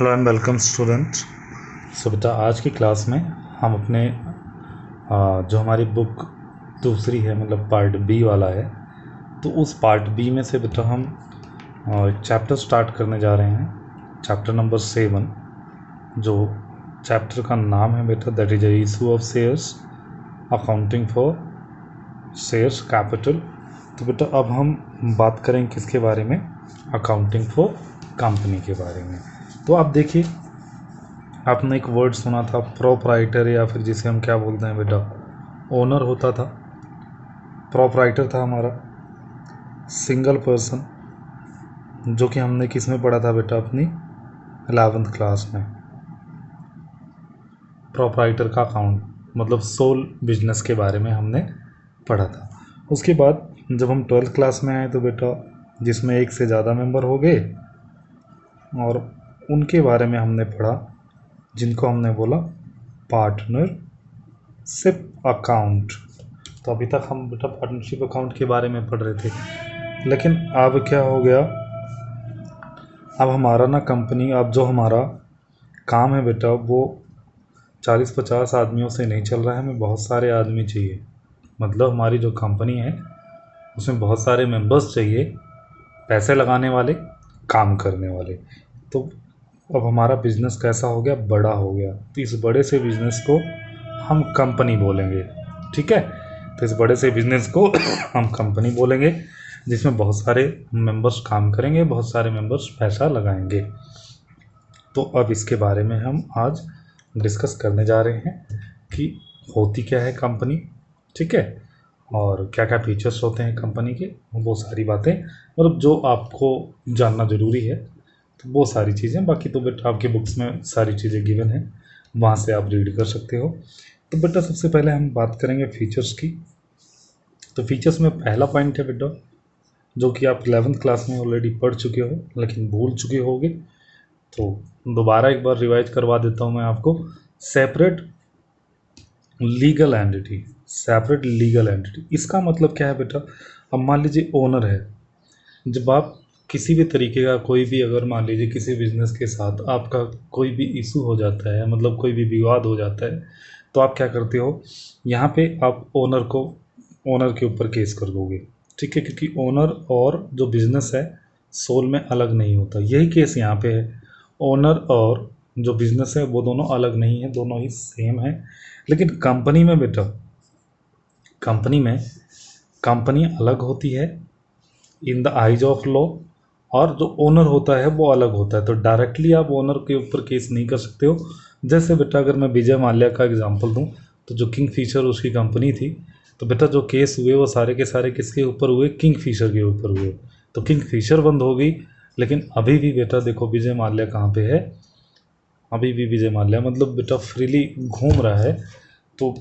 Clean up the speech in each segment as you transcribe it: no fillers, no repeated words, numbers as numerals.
Hello and welcome student. So बेटा आज की क्लास में हम अपने जो हमारी बुक दूसरी है मतलब पार्ट बी वाला है, तो उस पार्ट बी में से बेटा हम एक चैप्टर स्टार्ट करने जा रहे हैं, चैप्टर नंबर 7। जो चैप्टर का नाम है बेटा that is issue of shares, accounting for shares capital. तो बेटा अब हम बात करें किसके बारे में, अकाउंटिंग फॉर कंपनी के बारे में। तो आप देखिए, आपने एक वर्ड सुना था प्रोप्राइटर, या फिर जिसे हम क्या बोलते हैं बेटा, ओनर होता था। प्रोप्राइटर था हमारा सिंगल पर्सन, जो कि हमने किस में पढ़ा था बेटा, अपनी 11th क्लास में। प्रोप्राइटर का अकाउंट मतलब सोल बिजनेस के बारे में हमने पढ़ा था। उसके बाद जब हम 12th क्लास में आए तो बेटा जिसमें एक से ज़्यादा मेंबर हो गए और उनके बारे में हमने पढ़ा, जिनको हमने बोला पार्टनरशिप अकाउंट। तो अभी तक हम बेटा पार्टनरशिप अकाउंट के बारे में पढ़ रहे थे, लेकिन अब क्या हो गया, अब हमारा ना कंपनी, अब जो हमारा काम है बेटा वो 40-50 आदमियों से नहीं चल रहा है, हमें बहुत सारे आदमी चाहिए। मतलब हमारी जो कंपनी है उसमें बहुत सारे मेंबर्स चाहिए, पैसे लगाने वाले, काम करने वाले। तो अब हमारा बिज़नेस कैसा हो गया, बड़ा हो गया। तो इस बड़े से बिज़नेस को हम कंपनी बोलेंगे, ठीक है। तो इस बड़े से बिज़नेस को हम कंपनी बोलेंगे, जिसमें बहुत सारे मेंबर्स काम करेंगे, बहुत सारे मेंबर्स पैसा लगाएंगे। तो अब इसके बारे में हम आज डिस्कस करने जा रहे हैं कि होती क्या है कंपनी, ठीक है, और क्या क्या फीचर्स होते हैं कंपनी के, वो सारी बातें, मतलब जो आपको जानना ज़रूरी है। तो वो सारी चीज़ें, बाकी तो बेटा आपके बुक्स में सारी चीज़ें गिवन हैं, वहाँ से आप रीड कर सकते हो। तो बेटा सबसे पहले हम बात करेंगे फीचर्स की। तो फीचर्स में पहला पॉइंट है बेटा, जो कि आप 11th क्लास में ऑलरेडी पढ़ चुके हो लेकिन भूल चुके होगे, तो दोबारा एक बार रिवाइज करवा देता हूँ मैं आपको। Separate legal entity. Separate legal entity इसका मतलब क्या है बेटा, अब मान लीजिए ओनर है, जब आप किसी भी तरीके का कोई भी, अगर मान लीजिए किसी बिजनेस के साथ आपका कोई भी इशू हो जाता है, मतलब कोई भी विवाद हो जाता है, तो आप क्या करते हो, यहाँ पे आप ओनर के ऊपर केस कर दोगे, ठीक है, क्योंकि ओनर और जो बिजनेस है सोल में अलग नहीं होता। यही केस यहाँ पे है, ओनर और जो बिजनेस है वो दोनों अलग नहीं है, दोनों ही सेम है। लेकिन कंपनी में बेटा, कंपनी अलग होती है in the eyes of law, और जो ओनर होता है वो अलग होता है। तो डायरेक्टली आप ओनर के ऊपर केस नहीं कर सकते हो। जैसे बेटा अगर मैं विजय माल्या का एग्जांपल दूं, तो जो किंगफिशर उसकी कंपनी थी, तो बेटा जो केस हुए वो सारे के सारे किसके ऊपर हुए, किंगफिशर के ऊपर हुए। तो किंगफिशर बंद हो गई, लेकिन अभी भी बेटा देखो विजय माल्या कहाँ पे है, अभी भी विजय माल्या मतलब बेटा फ्रीली घूम रहा है। तो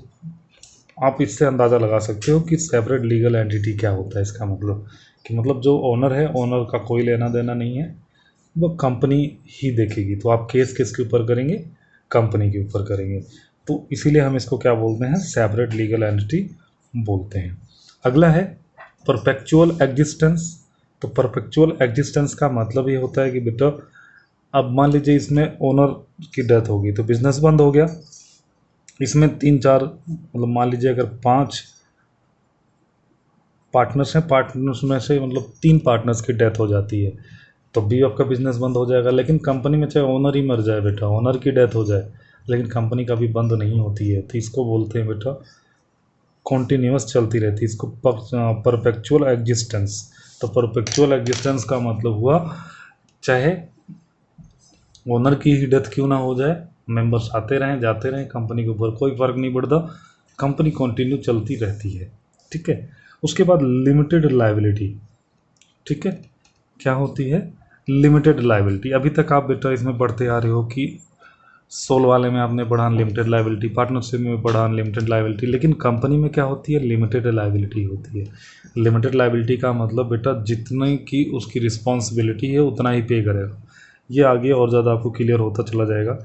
आप इससे अंदाज़ा लगा सकते हो कि सेपरेट लीगल एंटिटी क्या होता है। इसका मतलब कि मतलब जो ओनर है, ओनर का कोई लेना देना नहीं है, वो कंपनी ही देखेगी। तो आप केस किसके ऊपर करेंगे, कंपनी के ऊपर करेंगे। तो इसीलिए हम इसको क्या बोलते हैं, सेपरेट लीगल एंटिटी बोलते हैं। अगला है परपेचुअल एग्जिस्टेंस। तो परपेचुअल एग्जिस्टेंस का मतलब ये होता है कि बेटा अब मान लीजिए इसमें ओनर की डेथ होगी तो बिजनेस बंद हो गया, इसमें 3-4 मतलब मान लीजिए अगर 5 पार्टनर्स हैं, पार्टनर्स में से मतलब 3 पार्टनर्स की डेथ हो जाती है, तो भी आपका बिजनेस बंद हो जाएगा। लेकिन कंपनी में चाहे ओनर ही मर जाए बेटा, ओनर की डेथ हो जाए, लेकिन कंपनी कभी बंद नहीं होती है। तो इसको बोलते हैं बेटा कॉन्टीन्यूअस चलती रहती है, इसको परपेचुअल एग्जिस्टेंस। तो परपेचुअल एग्जिस्टेंस का मतलब हुआ चाहे ओनर की ही डेथ क्यों ना हो जाए, मेंबर्स आते रहें जाते रहें, कंपनी के ऊपर कोई फ़र्क नहीं पड़ता, कंपनी कंटिन्यू चलती रहती है, ठीक है। उसके बाद लिमिटेड लायबिलिटी, ठीक है, क्या होती है, लिमिटेड लायबिलिटी। अभी तक आप बेटा इसमें पढ़ते आ रहे हो कि सोल वाले में आपने पढ़ा अनलिमिटेड लायबिलिटी, पार्टनरशिप में पढ़ा अनलिमिटेड लायबिलिटी, लेकिन कंपनी में क्या होती है, लिमिटेड लायबिलिटी होती है। लिमिटेड लायबिलिटी का मतलब बेटा जितने की उसकी रिस्पॉन्सिबिलिटी है उतना ही पे करेगा। ये आगे और ज़्यादा आपको क्लियर होता चला जाएगा।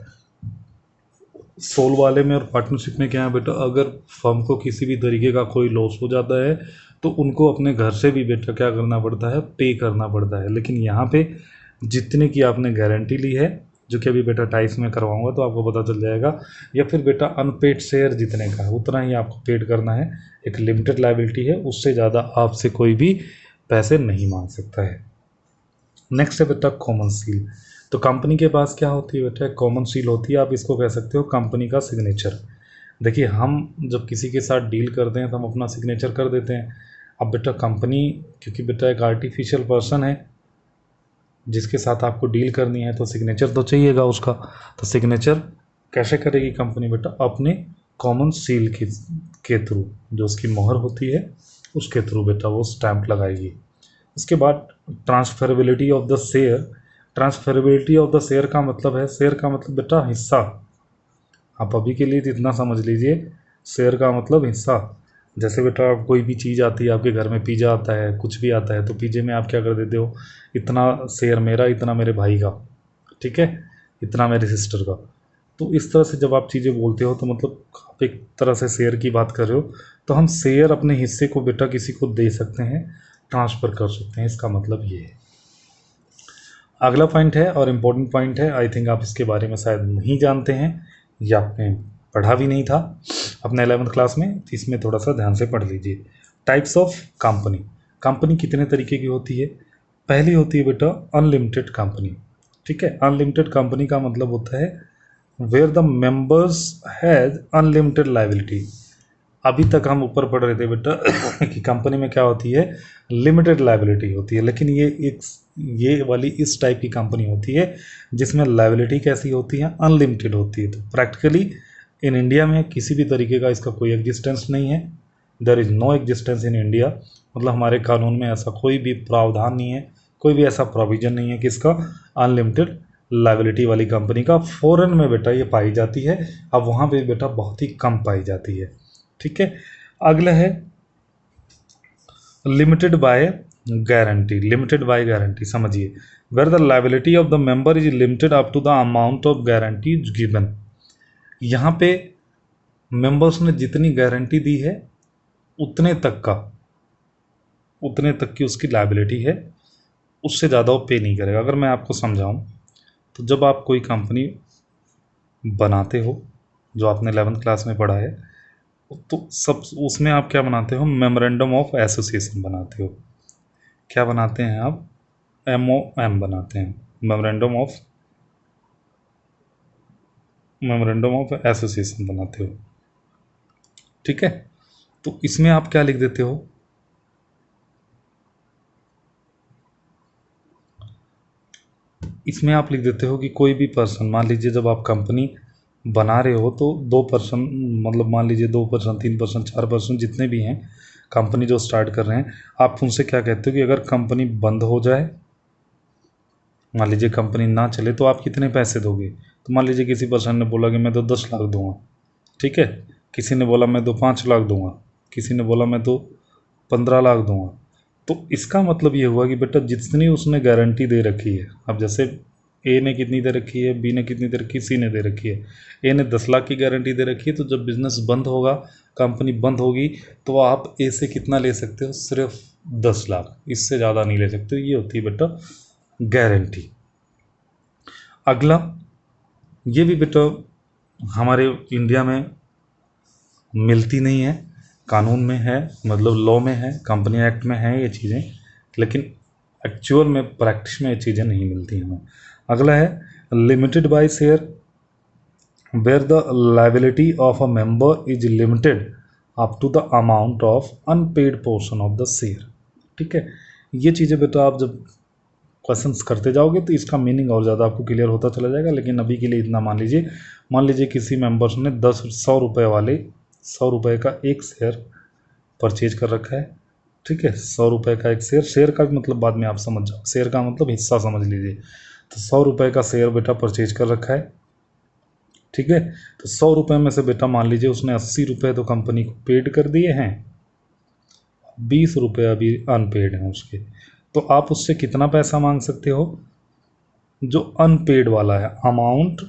सोल वाले में और पार्टनरशिप में क्या है बेटा, अगर फर्म को किसी भी तरीके का कोई लॉस हो जाता है तो उनको अपने घर से भी बेटा क्या करना पड़ता है, पे करना पड़ता है। लेकिन यहाँ पे जितने की आपने गारंटी ली है जो कि अभी बेटा 28 में करवाऊंगा तो आपको पता चल जाएगा, या फिर बेटा अनपेड शेयर जितने का है उतना ही आपको पेड करना है। एक लिमिटेड लायबिलिटी है, उससे ज़्यादा आपसे कोई भी पैसे नहीं मांग सकता है। नेक्स्ट है बेटा कॉमन सील। तो कंपनी के पास क्या होती है बेटा, कॉमन सील होती है, आप इसको कह सकते हो कंपनी का सिग्नेचर। देखिए हम जब किसी के साथ डील करते हैं तो हम अपना सिग्नेचर कर देते हैं। अब बेटा कंपनी, क्योंकि बेटा एक आर्टिफिशियल पर्सन है जिसके साथ आपको डील करनी है, तो सिग्नेचर तो चाहिएगा उसका। तो सिग्नेचर कैसे करेगी कंपनी बेटा, अपने कॉमन सील के थ्रू, जो उसकी मोहर होती है उसके थ्रू बेटा वो स्टैंप लगाएगी। उसके बाद transferability of the share. Transferability of the share का मतलब है, शेयर का मतलब बेटा हिस्सा। आप अभी के लिए तो इतना समझ लीजिए, शेयर का मतलब हिस्सा। जैसे बेटा कोई भी चीज़ आती है आपके घर में, पिज़्ज़ा आता है, कुछ भी आता है, तो पिज़्ज़े में आप क्या कर देते हो, इतना शेयर मेरा, इतना मेरे भाई का, ठीक है, इतना मेरे सिस्टर का। तो इस तरह से जब आप चीज़ें बोलते हो तो मतलब आप एक तरह से शेयर की बात कर रहे हो। तो हम शेयर अपने हिस्से को बेटा किसी को दे सकते हैं, ट्रांसफ़र कर सकते हैं, इसका मतलब ये है। अगला पॉइंट है और इम्पोर्टेंट पॉइंट है, आई थिंक आप इसके बारे में शायद नहीं जानते हैं या आपने पढ़ा भी नहीं था अपने 11th क्लास में, तो इसमें थोड़ा सा ध्यान से पढ़ लीजिए। Types of company. कंपनी कितने तरीके की होती है। पहली होती है बेटा अनलिमिटेड कंपनी, ठीक है। अनलिमिटेड कंपनी का मतलब होता है where the members has unlimited liability. अभी तक हम ऊपर पढ़ रहे थे बेटा कि कंपनी में क्या होती है, लिमिटेड लायबिलिटी होती है, लेकिन ये वाली इस टाइप की कंपनी होती है जिसमें लायबिलिटी कैसी होती है, अनलिमिटेड होती है। तो प्रैक्टिकली इन इंडिया में किसी भी तरीके का इसका कोई एग्जिस्टेंस नहीं है। There is no existence in India, मतलब हमारे कानून में ऐसा कोई भी प्रावधान नहीं है, कोई भी ऐसा प्रोविजन नहीं है कि इसका अनलिमिटेड लायबिलिटी वाली कंपनी का। फॉरेन में बेटा ये पाई जाती है, अब वहाँ पे बेटा बहुत ही कम पाई जाती है, ठीक है। अगला है limited by guarantee. Limited by guarantee समझिए, where the liability of the member is limited up to the amount of guarantee given. यहाँ पे मेंबर्स ने जितनी गारंटी दी है उतने तक की उसकी लायबिलिटी है, उससे ज़्यादा वो पे नहीं करेगा। अगर मैं आपको समझाऊं तो जब आप कोई कंपनी बनाते हो, जो आपने 11th क्लास में पढ़ा है, तो सब उसमें आप क्या बनाते हो, मेमोरेंडम ऑफ एसोसिएशन बनाते हो। क्या बनाते हैं आप, MOM बनाते हैं, मेमोरेंडम ऑफ एसोसिएशन बनाते हो, ठीक है। तो इसमें आप क्या लिख देते हो, इसमें आप लिख देते हो कि कोई भी पर्सन, मान लीजिए जब आप कंपनी बना रहे हो तो 2 पर्सन, मतलब मान लीजिए 2 पर्सन, 3 पर्सन, 4 पर्सन जितने भी हैं कंपनी जो स्टार्ट कर रहे हैं, आप उनसे क्या कहते हो कि अगर कंपनी बंद हो जाए, मान लीजिए कंपनी ना चले, तो आप कितने पैसे दोगे। तो मान लीजिए किसी पर्सन ने बोला कि मैं तो 10 लाख दूंगा, ठीक है। किसी ने बोला मैं तो 5 लाख दूंगा, किसी ने बोला मैं तो 15 लाख दूंगा। तो इसका मतलब ये हुआ कि बेटा जितनी उसने गारंटी दे रखी है, अब जैसे ए ने कितनी दे रखी है, बी ने कितनी दे रखी है, सी ने दे रखी है। ए ने 10 लाख की गारंटी दे रखी है, तो जब बिजनेस बंद होगा, कंपनी बंद होगी, तो आप ए से कितना ले सकते हो, सिर्फ 10 लाख, इससे ज़्यादा नहीं ले सकते। ये होती है बेटा गारंटी। अगला, ये भी बेटा हमारे इंडिया में मिलती नहीं है, कानून में है, मतलब लॉ में है, कंपनी एक्ट में है ये चीज़ें, लेकिन एक्चुअल में प्रैक्टिस में ये चीज़ें नहीं मिलती हमें। अगला है limited by share, where the liability of a member is limited up to the amount of unpaid portion of the share, ठीक है। ये चीज़ें बेटा आप जब क्वेश्चंस करते जाओगे तो इसका मीनिंग और ज़्यादा आपको क्लियर होता चला जाएगा, लेकिन अभी के लिए इतना मान लीजिए किसी मेंबर्स ने 100 रुपये वाले 100 रुपये का एक शेयर परचेज कर रखा है, ठीक है। 100 रुपये का एक शेयर का भी मतलब बाद में आप समझ जाओ, शेयर का मतलब हिस्सा समझ लीजिए। तो 100 रुपये का शेयर बेटा परचेज कर रखा है, ठीक है। तो 100 रुपये में से बेटा मान लीजिए उसने 80 रुपये तो कंपनी को पेड कर दिए हैं, 20 रुपये अभी अनपेड हैं उसके। तो आप उससे कितना पैसा मांग सकते हो, जो अनपेड वाला है, अमाउंट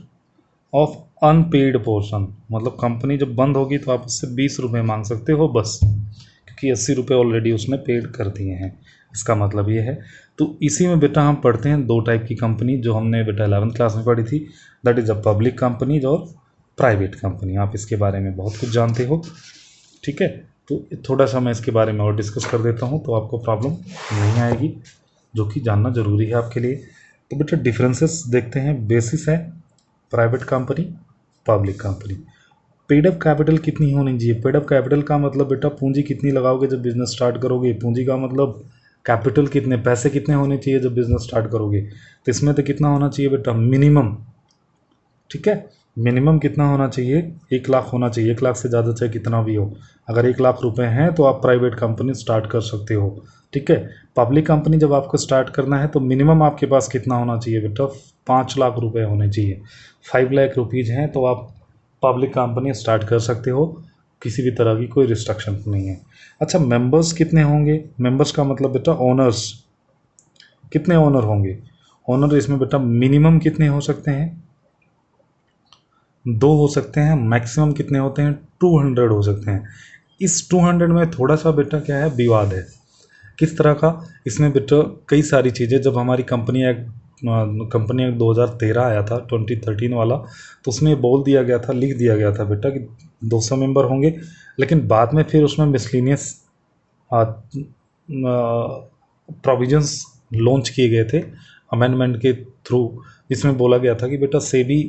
ऑफ अनपेड पोर्शन, मतलब कंपनी जब बंद होगी तो आप उससे 20 रुपये मांग सकते हो बस, क्योंकि 80 रुपये ऑलरेडी उसने पेड कर दिए हैं। इसका मतलब ये है। तो इसी में बेटा हम पढ़ते हैं दो टाइप की कंपनी जो हमने बेटा 11th क्लास में पढ़ी थी, that is a public companies और प्राइवेट कंपनी। आप इसके बारे में बहुत कुछ जानते हो, ठीक है। तो थोड़ा सा मैं इसके बारे में और डिस्कस कर देता हूँ तो आपको प्रॉब्लम नहीं आएगी, जो कि जानना ज़रूरी है आपके लिए। तो बेटा डिफरेंसेस देखते हैं। बेसिस है private company, public company. Paid up capital कितनी होनी चाहिए? पेड अप कैपिटल का मतलब बेटा पूंजी कितनी लगाओगे जब बिजनेस स्टार्ट करोगे। पूंजी का मतलब कैपिटल कितने, पैसे कितने होने चाहिए जब बिजनेस स्टार्ट करोगे। तो इसमें तो कितना होना चाहिए बेटा, मिनिमम, ठीक है। मिनिमम कितना होना चाहिए, 1 लाख होना चाहिए। 1 लाख से ज़्यादा चाहे कितना भी हो, अगर 1 लाख रुपए हैं तो आप प्राइवेट कंपनी स्टार्ट कर सकते हो, ठीक है। पब्लिक कंपनी जब आपको स्टार्ट करना है तो मिनिमम आपके पास कितना होना चाहिए बेटा, 5 लाख रुपए होने चाहिए। 5 लाख रुपीज़ हैं तो आप पब्लिक कंपनी स्टार्ट कर सकते हो, किसी भी तरह की कोई रिस्ट्रिक्शन नहीं है। अच्छा, मेंबर्स कितने होंगे? मेंबर्स का मतलब बेटा ओनर्स, कितने ओनर होंगे? ओनर इसमें बेटा मिनिमम कितने हो सकते हैं, 2 हो सकते हैं। मैक्सिमम कितने होते हैं, 200 हो सकते हैं। इस 200 में थोड़ा सा बेटा क्या है, विवाद है। किस तरह का? इसमें बेटा कई सारी चीज़ें, जब हमारी कंपनी एक्ट 2013 आया था, 2013 वाला, तो उसमें बोल दिया गया था, लिख दिया गया था बेटा कि 200 मेंबर होंगे। लेकिन बाद में फिर उसमें मिसलिनियस प्रोविजंस लॉन्च किए गए थे अमेंडमेंट के थ्रू। इसमें बोला गया था कि बेटा सेबी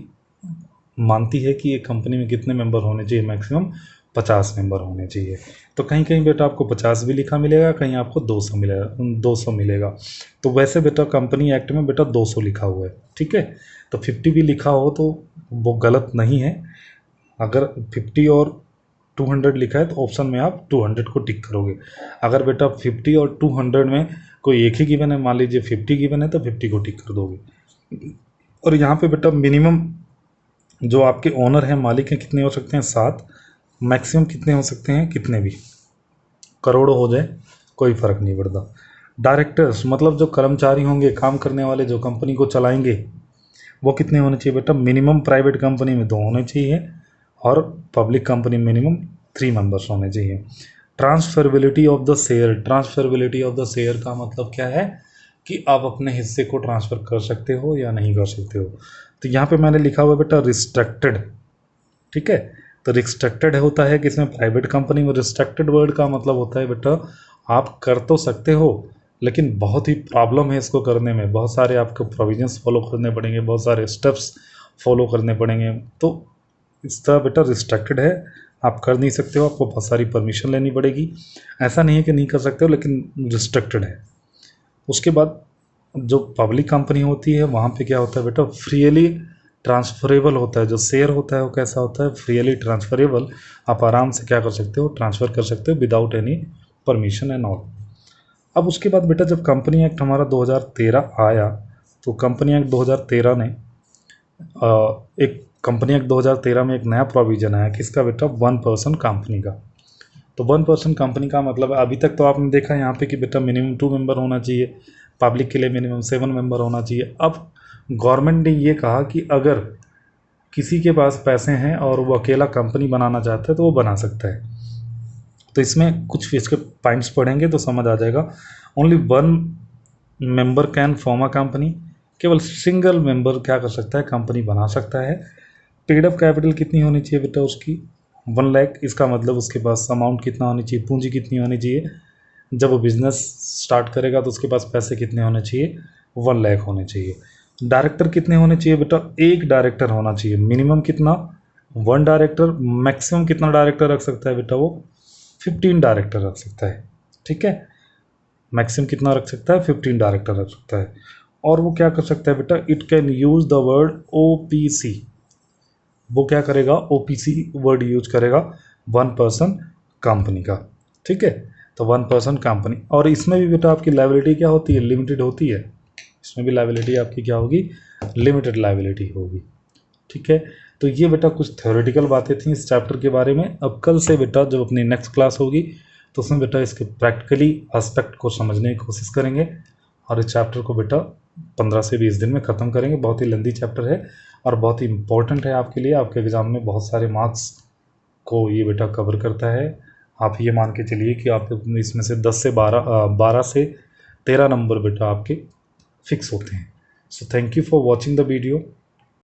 मानती है कि एक कंपनी में कितने मेंबर होने चाहिए, मैक्सिमम 50 मेंबर होने चाहिए। तो कहीं कहीं बेटा आपको 50 भी लिखा मिलेगा, कहीं आपको 200 मिलेगा। तो वैसे बेटा कंपनी एक्ट में बेटा 200 लिखा हुआ है, ठीक है। तो 50 भी लिखा हो तो वो गलत नहीं है। अगर 50 और 200 लिखा है तो ऑप्शन में आप 200 को टिक करोगे। अगर बेटा 50 और 200 में कोई एक ही गिवन है, मान लीजिए 50 गिवन है, तो 50 को टिक कर दोगे। और यहाँ पे बेटा मिनिमम जो आपके ओनर हैं, मालिक हैं, कितने हो सकते हैं, 7। मैक्सिमम कितने हो सकते हैं, कितने भी, करोड़ों हो जाए कोई फ़र्क नहीं पड़ता। डायरेक्टर्स मतलब जो कर्मचारी होंगे, काम करने वाले, जो कंपनी को चलाएंगे, वो कितने होने चाहिए बेटा, मिनिमम प्राइवेट कंपनी में 2 होने चाहिए और पब्लिक कंपनी मिनिमम 3 मेंबर्स होने चाहिए। Transferability of the share. Transferability of the share का मतलब क्या है कि आप अपने हिस्से को ट्रांसफ़र कर सकते हो या नहीं कर सकते हो। तो यहाँ पे मैंने लिखा हुआ है बेटा रिस्ट्रिक्टेड, ठीक है। तो रिस्ट्रिक्टेड होता है कि इसमें प्राइवेट कंपनी में, रिस्ट्रिक्टेड वर्ड का मतलब होता है बेटा आप कर तो सकते हो लेकिन बहुत ही प्रॉब्लम है इसको करने में, बहुत सारे आपको प्रोविजंस फॉलो करने पड़ेंगे, बहुत सारे स्टेप्स फॉलो करने पड़ेंगे। तो इस तरह बेटा रिस्ट्रिक्टेड है, आप कर नहीं सकते हो, आपको बहुत सारी परमिशन लेनी पड़ेगी। ऐसा नहीं है कि नहीं कर सकते हो, लेकिन रिस्ट्रिक्टेड है। उसके बाद जो पब्लिक कंपनी होती है वहाँ पे क्या होता है बेटा, फ्रीली ट्रांसफरेबल होता है। जो शेयर होता है वो कैसा होता है, फ्रीली ट्रांसफरेबल। आप आराम से क्या कर सकते हो, ट्रांसफ़र कर सकते हो without any permission and all. अब उसके बाद बेटा जब कंपनी एक्ट हमारा 2013 आया, तो कंपनी एक्ट 2013 ने एक कंपनी एक्ट 2013 में एक नया प्रोविज़न आया किसका बेटा, 1 पर्सन कंपनी का। तो 1 पर्सन कंपनी का मतलब है, अभी तक तो आपने देखा यहाँ पे कि बेटा मिनिमम 2 मेंबर होना चाहिए, पब्लिक के लिए मिनिमम 7 मेंबर होना चाहिए। अब गवर्नमेंट ने ये कहा कि अगर किसी के पास पैसे हैं और वो अकेला कंपनी बनाना चाहता है तो वो बना सकता है। तो इसमें कुछ इसके पॉइंट्स पढ़ेंगे तो समझ आ जाएगा। Only 1 member can form a company. केवल सिंगल मेंबर क्या कर सकता है, कंपनी बना सकता है। पेड अप कैपिटल कितनी होनी चाहिए बेटा उसकी, 1 लाख। इसका मतलब उसके पास अमाउंट कितना होनी चाहिए, पूंजी कितनी होनी चाहिए, जब वो बिज़नेस स्टार्ट करेगा तो उसके पास पैसे कितने होने चाहिए, 1 लाख होने चाहिए। डायरेक्टर कितने होने चाहिए बेटा, 1 डायरेक्टर होना चाहिए। मिनिमम कितना, 1 डायरेक्टर। मैक्सिमम कितना डायरेक्टर रख सकता है बेटा, वो 15 डायरेक्टर रख सकता है, ठीक है। मैक्सिमम कितना रख सकता है, 15 डायरेक्टर रख सकता है। और वो क्या कर सकता है बेटा, it can use the word OPC। वो क्या करेगा, OPC वर्ड यूज करेगा 1 पर्सन कंपनी का, ठीक है। तो 1 पर्सन कंपनी। और इसमें भी बेटा आपकी लायबिलिटी क्या होती है, लिमिटेड होती है। इसमें भी लायबिलिटी आपकी क्या होगी, लिमिटेड लायबिलिटी होगी, ठीक है। तो ये बेटा कुछ थ्योरेटिकल बातें थी इस चैप्टर के बारे में। अब कल से बेटा जब अपनी नेक्स्ट क्लास होगी तो उसमें बेटा इसके प्रैक्टिकली एस्पेक्ट को समझने की कोशिश करेंगे और इस चैप्टर को बेटा 15 से 20 दिन में ख़त्म करेंगे। बहुत ही लेंदी चैप्टर है और बहुत ही इंपॉर्टेंट है आपके लिए। आपके एग्ज़ाम में बहुत सारे मार्क्स को ये बेटा कवर करता है। आप ये मान के चलिए कि आप इसमें से 12 से 13 नंबर बेटा आपके फिक्स होते हैं। So thank you for watching the video.